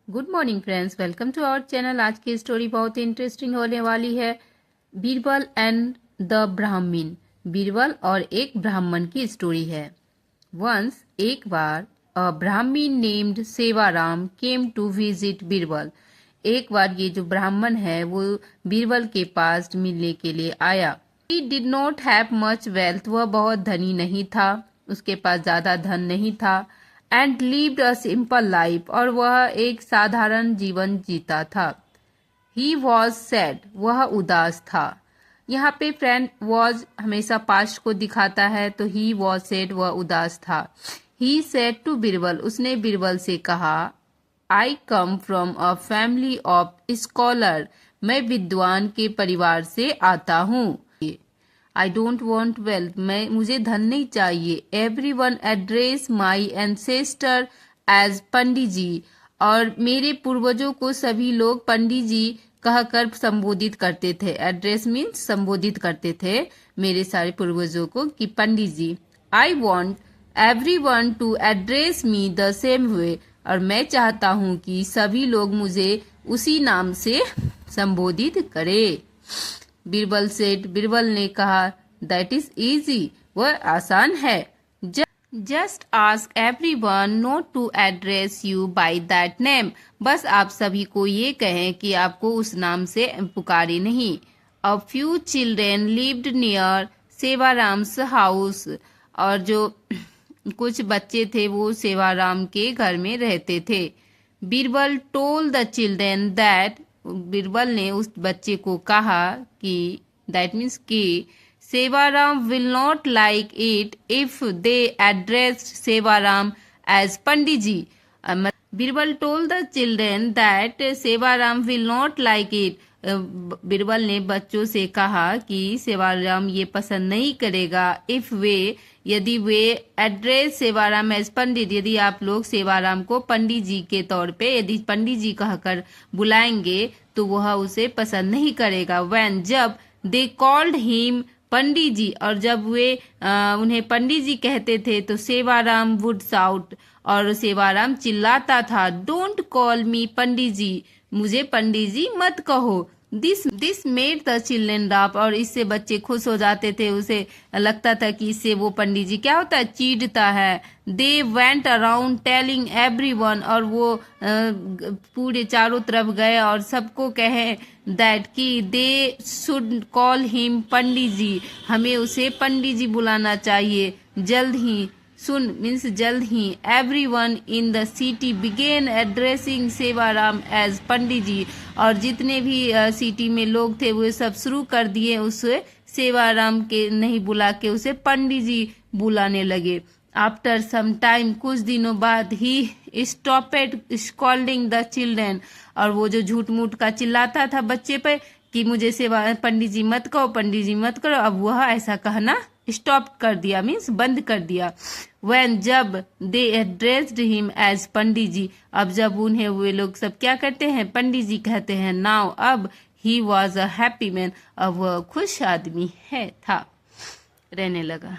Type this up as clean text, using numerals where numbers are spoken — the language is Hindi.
Good morning friends, welcome to our channel. आज की स्टोरी बहुत इंटरेस्टिंग होने वाली है। बीरबल एंड द ब्राह्मण। बीरबल और एक ब्राह्मण की स्टोरी है। वंस एक बार a Brahmin named Sevaram came to visit Birbal. एक बार ये जो ब्राह्मण है वो बीरबल के पास मिलने के लिए आया। He did not have much wealth. वह बहुत धनी नहीं था, उसके पास ज्यादा धन नहीं था। And lived a simple life, और वह एक साधारण जीवन जीता था। ही वॉज सैड, वह उदास था। यहाँ पे फ्रेंड वॉज हमेशा पास्ट को दिखाता है, तो ही वॉज सैड, वह उदास था। ही सेड टू बीरबल, उसने बीरबल से कहा, I come from a family of scholar, मैं विद्वान के परिवार से आता हूँ। आई डोंट वॉन्ट वेल्थ, मुझे धन नहीं चाहिए। एवरी वन एड्रेस माई एंसेस्टर एज पंडित जी, और मेरे पूर्वजों को सभी लोग पंडित जी कहकर संबोधित करते थे। एड्रेस मीन्स संबोधित करते थे मेरे सारे पूर्वजों को कि Pandit ji. I want every one to address me the same way, और मैं चाहता हूँ कि सभी लोग मुझे उसी नाम से संबोधित करें। बीरबल सेठ, बीरबल ने कहा, दैट इज इजी, वह आसान है। Just ask everyone not to address you by that name, बस आप सभी को ये कहें कि आपको उस नाम से पुकारे नहीं। A few children lived near Sevaram's house, और जो कुछ बच्चे थे वो सेवाराम के घर में रहते थे। Birbal told the children that, Birbal ने उस बच्चे को कहा कि दैट मीन्स कि Sevaram will not like it if they address Sevaram as Pandit ji. Birbal told the children that Sevaram will not like it, Birbal ने बच्चों से कहा कि सेवाराम ये पसंद नहीं करेगा। इफ वे, यदि वे एड्रेस सेवाराम एज पंडित, यदि आप लोग सेवाराम को पंडित जी के तौर पे यदि पंडित जी कहकर बुलाएंगे तो वह उसे पसंद नहीं करेगा। व्हेन, जब दे कॉल्ड हिम पंडित जी, और जब वे उन्हें पंडित जी कहते थे तो सेवाराम वुड शाउट, और सेवाराम चिल्लाता था, डोंट कॉल मी पंडित जी, मुझे पंडित जी मत कहो। This made the children laugh, और इससे बच्चे खुश हो जाते थे। उसे लगता था कि इससे वो पंडित जी क्या होता है, चीढ़ता है। They went around telling everyone, और वो पूरे चारों तरफ गए और सबको कहे दैट कि दे शुड कॉल हिम पंडित जी, हमें उसे पंडित जी बुलाना चाहिए जल्द ही। सुन मीन्स जल्द ही। Everyone in the city began addressing Sevaram as Pandit ji, और जितने भी सिटी में लोग थे वो सब शुरू कर दिए उसे सेवाराम के नहीं बुला के उसे पंडित जी बुलाने लगे। आफ्टर सम टाइम, कुछ दिनों बाद, ही स्टॉपेड स्कॉल्डिंग द चिल्ड्रेन, और वो जो झूठ मूठ का चिल्लाता था बच्चे पे कि मुझे सेवा पंडित जी मत कहो, पंडित जी मत करो, अब वह ऐसा कहना स्टॉप कर दिया, मीन्स बंद कर दिया। व्हेन, जब दे एड्रेस्ड हिम एज पंडित जी, अब जब उन्हें वे लोग सब क्या करते हैं, पंडित जी कहते हैं। नाउ, अब, he was a happy man, अब वह खुश आदमी था, रहने लगा।